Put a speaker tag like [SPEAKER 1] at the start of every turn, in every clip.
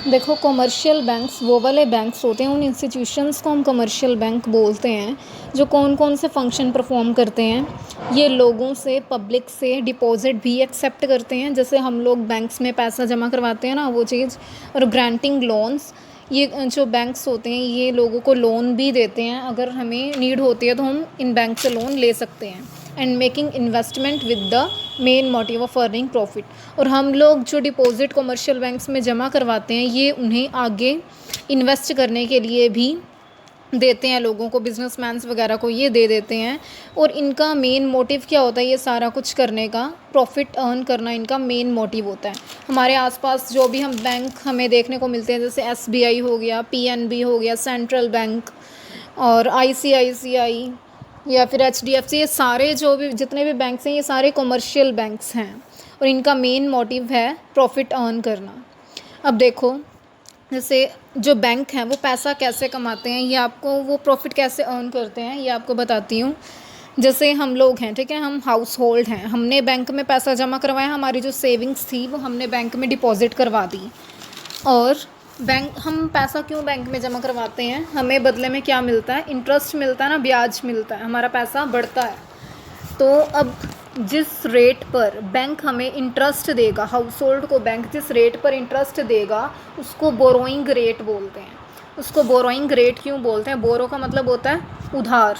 [SPEAKER 1] देखो, commercial banks वो वाले बैंक्स होते हैं, उन इंस्टीट्यूशंस को हम कमर्शियल बैंक बोलते हैं जो कौन कौन से फंक्शन परफॉर्म करते हैं। ये लोगों से, पब्लिक से डिपॉजिट भी एक्सेप्ट करते हैं, जैसे हम लोग बैंक्स में पैसा जमा करवाते हैं ना, वो चीज़। और ग्रांटिंग लोन्स, ये जो बैंक्स होते हैं ये लोगों को लोन भी देते हैं, अगर हमें नीड होती है तो हम इन बैंक से लोन ले सकते हैं। And making investment with the main motive of earning profit. और हम लोग जो डिपॉजिट कमर्शियल बैंक्स में जमा करवाते हैं ये उन्हें आगे इन्वेस्ट करने के लिए भी देते हैं, लोगों को, बिजनेसमैन्स वगैरह को ये दे देते हैं। और इनका मेन मोटिव क्या होता है, ये सारा कुछ करने का, प्रॉफिट अर्न करना इनका मेन मोटिव होता है। हमारे आसपास जो भी हम बैंक हमें देखने को मिलते हैं, जैसे एसबीआई हो गया, पीएनबी हो गया, सेंट्रल बैंक, और आईसीआईसीआई या फिर एचडीएफसी, ये सारे जो भी जितने भी बैंक्स हैं ये सारे कमर्शियल बैंक्स हैं और इनका मेन मोटिव है प्रॉफिट अर्न करना। अब देखो, जैसे जो बैंक हैं वो पैसा कैसे कमाते हैं, ये आपको, वो प्रॉफिट कैसे अर्न करते हैं ये आपको बताती हूँ। जैसे हम लोग हैं, ठीक है, हम हाउस होल्ड हैं, हमने बैंक में पैसा जमा करवाया, हमारी जो सेविंग्स थी वो हमने बैंक में डिपॉजिट करवा दी। और हम पैसा क्यों बैंक में जमा करवाते हैं, हमें बदले में क्या मिलता है, इंटरेस्ट मिलता है ना, ब्याज मिलता है, हमारा पैसा बढ़ता है। तो अब जिस रेट पर बैंक हमें इंटरेस्ट देगा, हाउस होल्ड को बैंक जिस रेट पर इंटरेस्ट देगा उसको बोरोइंग रेट बोलते हैं। उसको बोरोइंग रेट क्यों बोलते हैं, बोरो का मतलब होता है उधार,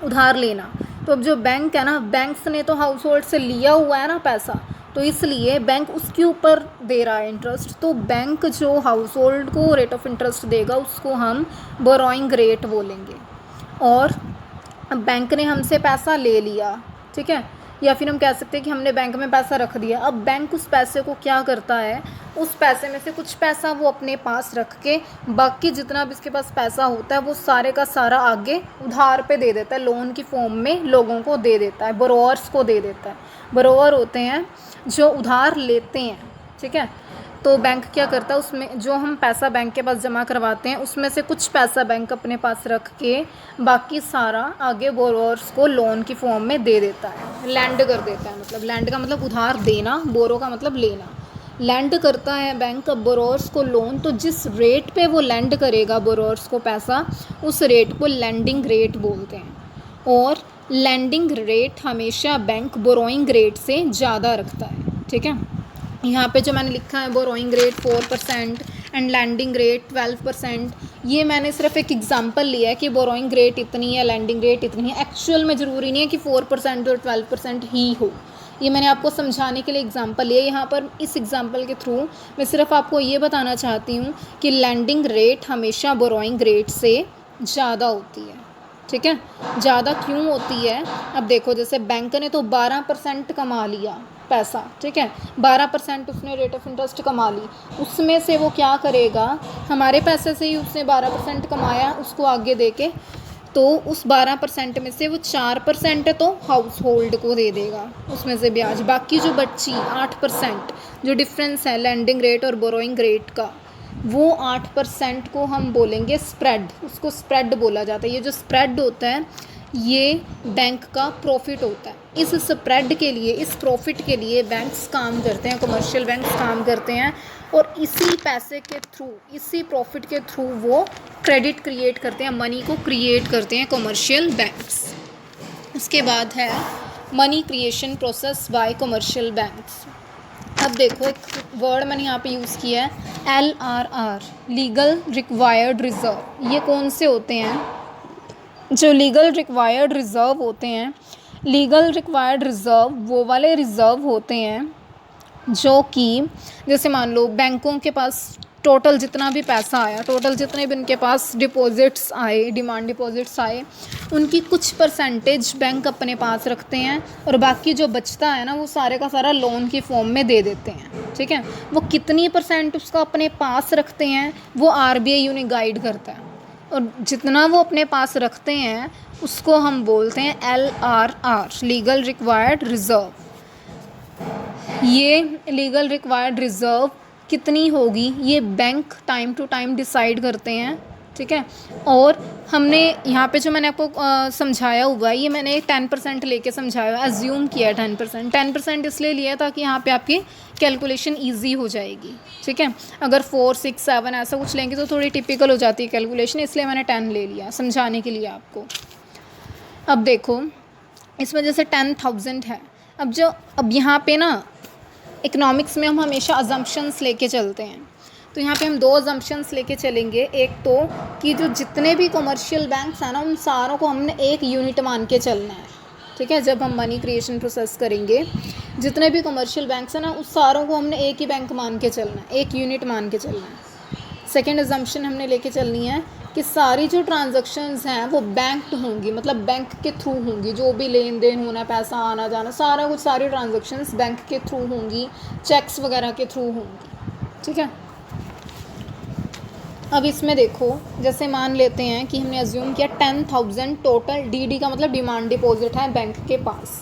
[SPEAKER 1] उधार लेना। तो अब जो बैंक है ना, बैंक्स ने तो हाउस होल्ड से लिया हुआ है ना पैसा, तो इसलिए बैंक उसके ऊपर दे रहा है इंटरेस्ट। तो बैंक जो हाउस होल्ड को रेट ऑफ इंटरेस्ट देगा उसको हम बोरोइंग रेट बोलेंगे। और बैंक ने हमसे पैसा ले लिया, ठीक है, या फिर हम कह सकते हैं कि हमने बैंक में पैसा रख दिया। अब बैंक उस पैसे को क्या करता है, उस पैसे में से कुछ पैसा वो अपने पास रख के बाकी जितना भी इसके पास पैसा होता है वो सारे का सारा आगे उधार पे दे देता है, लोन की फॉर्म में लोगों को दे देता है, बोरोअर्स को दे देता है। बोरोअर होते हैं जो उधार लेते हैं, ठीक है। तो बैंक क्या करता है, उसमें जो हम पैसा बैंक के पास जमा करवाते हैं उसमें से कुछ पैसा बैंक अपने पास रख के बाकी सारा आगे बोरोअर्स को लोन की फॉर्म में दे देता है, लैंड कर देता है। मतलब लैंड का मतलब उधार देना, बोरो का मतलब लेना। लैंड करता है बैंक अब बोरोअर्स को लोन, तो जिस रेट पे वो लैंड करेगा बोरोअर्स को पैसा, उस रेट को लैंडिंग रेट बोलते हैं। और लैंडिंग रेट हमेशा बैंक बोरोइंग रेट से ज़्यादा रखता है, ठीक है। यहाँ पे जो मैंने लिखा है borrowing rate 4% and landing rate 12%, ये मैंने सिर्फ एक एग्जांपल लिया है कि बोरोइंग रेट इतनी है, लैंडिंग रेट इतनी है। एक्चुअल में ज़रूरी नहीं है कि 4% और 12% ही हो, ये मैंने आपको समझाने के लिए एग्जांपल लिया। यहाँ पर इस एग्जांपल के थ्रू मैं सिर्फ आपको ये बताना चाहती हूँ कि लैंडिंग रेट हमेशा बोरोइंग रेट से ज़्यादा होती है, ठीक है। ज़्यादा क्यों होती है, अब देखो, जैसे बैंक ने तो 12% कमा लिया पैसा, ठीक है, 12% उसने रेट ऑफ इंटरेस्ट कमा ली, उसमें से वो क्या करेगा, हमारे पैसे से ही उसने 12% कमाया, उसको आगे दे के, तो उस 12% में से वो 4% तो हाउस होल्ड को दे देगा, उसमें से ब्याज। बाकी जो बच्ची 8%, जो डिफरेंस है लैंडिंग रेट और बोरोइंग रेट का, वो 8% को हम बोलेंगे स्प्रेड, उसको स्प्रेड बोला जाता है। ये जो स्प्रेड होता है ये बैंक का प्रॉफिट होता है। इस स्प्रेड के लिए, इस प्रॉफिट के लिए बैंक्स काम करते हैं, कमर्शियल बैंक्स काम करते हैं, और इसी पैसे के थ्रू, इसी प्रॉफिट के थ्रू वो क्रेडिट क्रिएट करते हैं, मनी को क्रिएट करते हैं कमर्शियल बैंक्स। उसके बाद है money creation process by commercial banks. अब देखो, एक वर्ड मैंने यहाँ पे यूज़ किया है LRR, लीगल रिक्वायर्ड रिजर्व। ये कौन से होते हैं, जो लीगल रिक्वायर्ड रिज़र्व होते हैं, लीगल रिक्वायर्ड रिज़र्व वो वाले रिज़र्व होते हैं जो कि, जैसे मान लो बैंकों के पास टोटल जितना भी पैसा आया, टोटल जितने भी उनके पास डिपॉजिट्स आए, डिमांड डिपॉजिट्स आए, उनकी कुछ परसेंटेज बैंक अपने पास रखते हैं और बाकी जो बचता है ना वो सारे का सारा लोन की फॉर्म में दे देते हैं, ठीक है। वो कितनी परसेंट उसका अपने पास रखते हैं वो RBI उन्हें गाइड करता है, और जितना वो अपने पास रखते हैं उसको हम बोलते हैं LRR, लीगल रिक्वायर्ड रिज़र्व। ये लीगल रिक्वायर्ड रिज़र्व कितनी होगी ये bank time to time decide करते हैं, ठीक है। और हमने यहाँ पे जो मैंने आपको समझाया हुआ है, ये मैंने 10% लेके समझाया है, एज्यूम किया है 10%। 10% इसलिए लिया ताकि यहाँ पे आपकी कैलकुलेशन इजी हो जाएगी, ठीक है। अगर 4, 6, 7 ऐसा कुछ लेंगे तो थोड़ी टिपिकल हो जाती है कैलकुलेशन, इसलिए मैंने 10 ले लिया समझाने के लिए आपको। अब देखो, इस वजह से 10,000 है। अब यहाँ पे ना इकोनॉमिक्स में हम हमेशा अजम्पशंस लेके चलते हैं, तो यहाँ पे हम 2 अजम्पशंस लेके चलेंगे। एक तो कि जो जितने भी कमर्शियल बैंक्स हैं ना, उन सारों को हमने एक यूनिट मान के चलना है, ठीक है। जब हम मनी क्रिएशन प्रोसेस करेंगे, जितने भी कमर्शियल बैंक्स हैं ना, उस सारों को हमने एक ही बैंक मान के चलना है, एक यूनिट मान के चलना है। सेकेंड अजम्पशन हमने लेके चलनी है कि सारी जो ट्रांजैक्शंस हैं वो बैंक्ड होंगी, मतलब बैंक के थ्रू होंगी। जो भी लेन देन होना, पैसा आना जाना, सारा कुछ, सारी ट्रांजैक्शंस बैंक के थ्रू होंगी, चेक्स वगैरह के थ्रू होंगी, ठीक है। अब इसमें देखो, जैसे मान लेते हैं कि हमने अज्यूम किया 10,000 टोटल डीडी का मतलब डिमांड डिपॉजिट है बैंक के पास,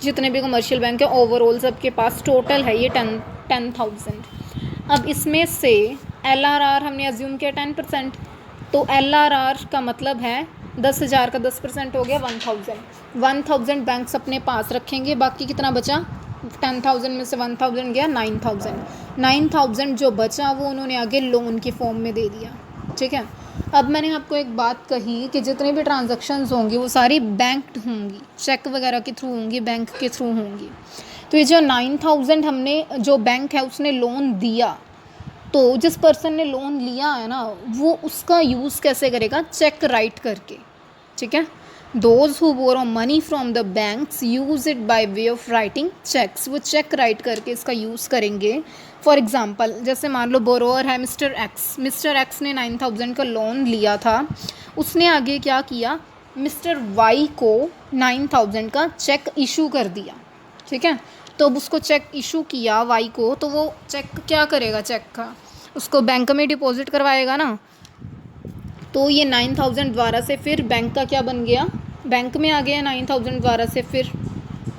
[SPEAKER 1] जितने भी कमर्शियल बैंक है ओवरऑल सबके पास टोटल है ये 10,000। अब इसमें से LRR हमने अज्यूम किया 10%, तो LRR का मतलब है 10,000 का 10% हो गया 1,000 बैंक्स अपने पास रखेंगे। बाकी कितना बचा, 10,000 में से 1,000 गया 9,000 जो बचा वो उन्होंने आगे लोन की फॉर्म में दे दिया, ठीक है। अब मैंने आपको एक बात कही कि जितनी भी ट्रांजैक्शंस होंगी वो सारी बैंक्ड होंगी, चेक वगैरह के थ्रू होंगी, बैंक के थ्रू होंगी। तो ये जो 9,000 हमने, जो बैंक है उसने लोन दिया, तो जिस पर्सन ने लोन लिया है ना, वो उसका यूज़ कैसे करेगा, चेक राइट करके, ठीक है। Those who borrow money from the banks use it by way of writing cheques, वो चेक राइट करके इसका यूज़ करेंगे। फॉर एग्जांपल, जैसे मान लो बोरोअर है मिस्टर एक्स ने 9,000 का लोन लिया था, उसने आगे क्या किया, मिस्टर वाई को 9,000 का चेक इशू कर दिया, ठीक है। तो अब उसको चेक इशू किया वाई को, तो वो चेक क्या करेगा, चेक का उसको बैंक में डिपॉजिट करवाएगा ना। तो ये 9,000 द्वारा से फिर बैंक का क्या बन गया, बैंक में आ गया 9,000 द्वारा से, फिर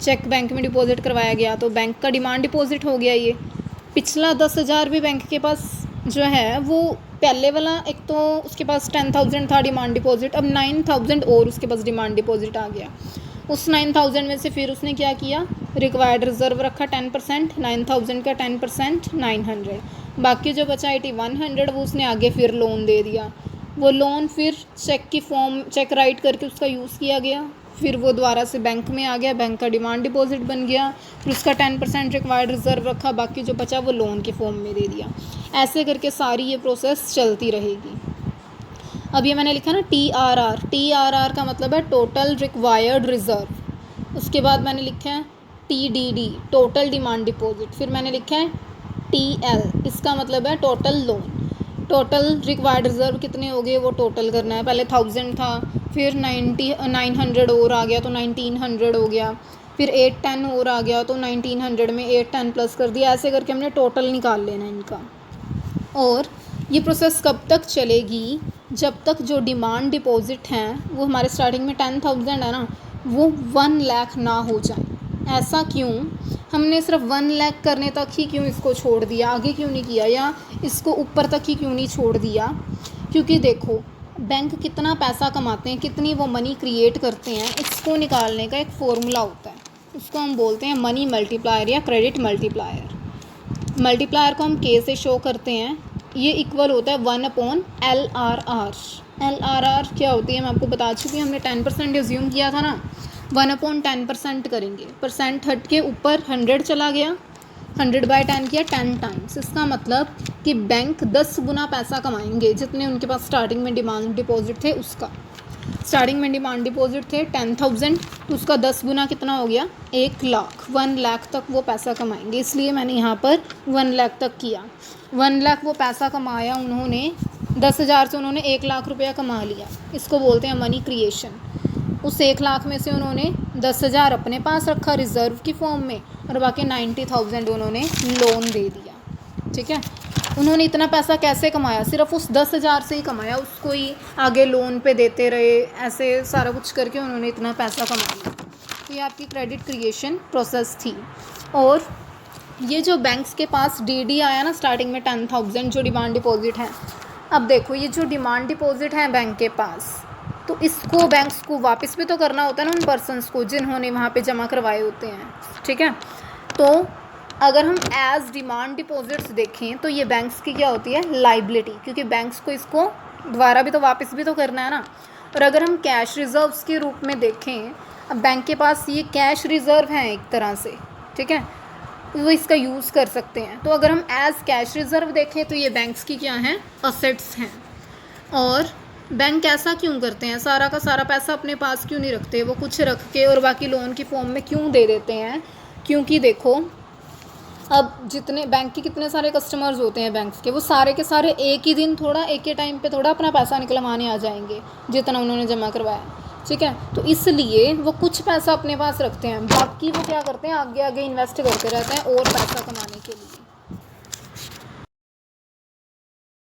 [SPEAKER 1] चेक बैंक में डिपॉजिट करवाया गया तो बैंक का डिमांड डिपॉजिट हो गया। ये पिछला 10,000 भी बैंक के पास जो है वो पहले वाला, एक तो उसके पास 10,000 था डिमांड डिपॉजिट, अब 9,000 और उसके पास डिमांड डिपॉजिट आ गया। उस 9,000 में से फिर उसने क्या किया, रिक्वायर्ड रिजर्व रखा 10%, 9,000 का 10% 900, बाकी जो बचा 8,100 वो उसने आगे फिर लोन दे दिया। वो लोन फिर चेक की फॉर्म, चेक राइट करके उसका यूज़ किया गया, फिर वो दोबारा से बैंक में आ गया, बैंक का डिमांड डिपॉजिट बन गया, फिर उसका 10% रिक्वायर्ड रिजर्व रखा, बाकी जो बचा वो लोन की फॉर्म में दे दिया। ऐसे करके सारी ये प्रोसेस चलती रहेगी। अब ये मैंने लिखा ना TRR का मतलब है टोटल रिक्वायर्ड रिजर्व। उसके बाद मैंने लिखा है TDD टोटल डिमांड डिपॉजिट, फिर मैंने लिखा है TL, इसका मतलब है total loan. Total required reserve कितने हो गए वो टोटल करना है, पहले 1,000 था, फिर 900 और आ गया तो 1,900 हो गया, फिर 810 और आ गया तो 1,900 में 810 प्लस कर दिया। ऐसे करके हमने टोटल निकाल लेना इनका। और ये प्रोसेस कब तक चलेगी, जब तक जो डिमांड डिपॉजिट हैं वो हमारे स्टार्टिंग में 10,000 है ना, वो 1 लाख ना हो जाए। ऐसा क्यों, हमने सिर्फ 1 लाख करने तक ही क्यों इसको छोड़ दिया, आगे क्यों नहीं किया, या इसको ऊपर तक ही क्यों नहीं छोड़ दिया। क्योंकि देखो, बैंक कितना पैसा कमाते हैं, कितनी वो मनी क्रिएट करते हैं, इसको निकालने का एक फ़ॉर्मूला होता है, उसको हम बोलते हैं मनी मल्टीप्लायर या क्रेडिट मल्टीप्लायर। मल्टीप्लायर को हम K से शो करते हैं, ये इक्वल होता है 1/LRR। LRR क्या होती है मैं आपको बता चुकी हूँ, हमने 10% एज्यूम किया था ना, 1/10% करेंगे, परसेंट हट के ऊपर 100 चला गया, 100/10 किया 10 टाइम्स। इसका मतलब कि बैंक 10 गुना पैसा कमाएंगे जितने उनके पास स्टार्टिंग में डिमांड डिपॉजिट थे उसका। स्टार्टिंग में डिमांड डिपॉजिट थे 10,000, तो उसका 10 गुना कितना हो गया, 1 लाख, 1 लाख तक वो पैसा कमाएंगे। इसलिए मैंने यहाँ पर 1 लाख तक किया। 1 लाख वो पैसा कमाया उन्होंने, 10,000 से उन्होंने 1 लाख रुपया कमा लिया, इसको बोलते हैं मनी क्रिएशन। उस 1 लाख में से उन्होंने 10,000 अपने पास रखा रिज़र्व की फॉर्म में, और बाकी 90,000 उन्होंने लोन दे दिया, ठीक है। उन्होंने इतना पैसा कैसे कमाया, सिर्फ उस 10,000 से ही कमाया, उसको ही आगे लोन पे देते रहे, ऐसे सारा कुछ करके उन्होंने इतना पैसा कमाया। तो ये आपकी क्रेडिट क्रिएशन प्रोसेस थी। और ये जो बैंक्स के पास DD आया ना स्टार्टिंग में 10,000 जो डिमांड डिपॉजिट है, अब देखो ये जो डिमांड डिपॉजिट है बैंक के पास, तो इसको बैंक्स को वापस भी तो करना होता है ना उन पर्सनस को जिन्होंने वहाँ पे जमा करवाए होते हैं, ठीक है। तो अगर हम एज डिमांड डिपॉजिट्स देखें तो ये बैंक्स की क्या होती है, लाइबिलिटी, क्योंकि बैंक्स को इसको दोबारा भी तो वापस भी तो करना है ना। और अगर हम कैश रिजर्व्स के रूप में देखें, अब बैंक के पास ये कैश रिजर्व हैं एक तरह से, ठीक है, वो इसका यूज़ कर सकते हैं। तो अगर हम एज कैश रिजर्व देखें तो ये बैंक्स की क्या हैं, असेट्स हैं। और बैंक ऐसा क्यों करते हैं, सारा का सारा पैसा अपने पास क्यों नहीं रखते, वो कुछ रख के और बाकी लोन की फॉर्म में क्यों दे देते हैं, क्योंकि देखो अब जितने बैंक के कितने सारे कस्टमर्स होते हैं बैंक्स के, वो सारे के सारे एक ही दिन थोड़ा एक ही टाइम पे थोड़ा अपना पैसा निकलवाने आ जाएंगे जितना उन्होंने जमा करवाया, ठीक है। तो इसलिए वो कुछ पैसा अपने पास रखते हैं, बाकी वो क्या करते हैं, आगे आगे इन्वेस्ट करते रहते हैं और पैसा कमाने के लिए।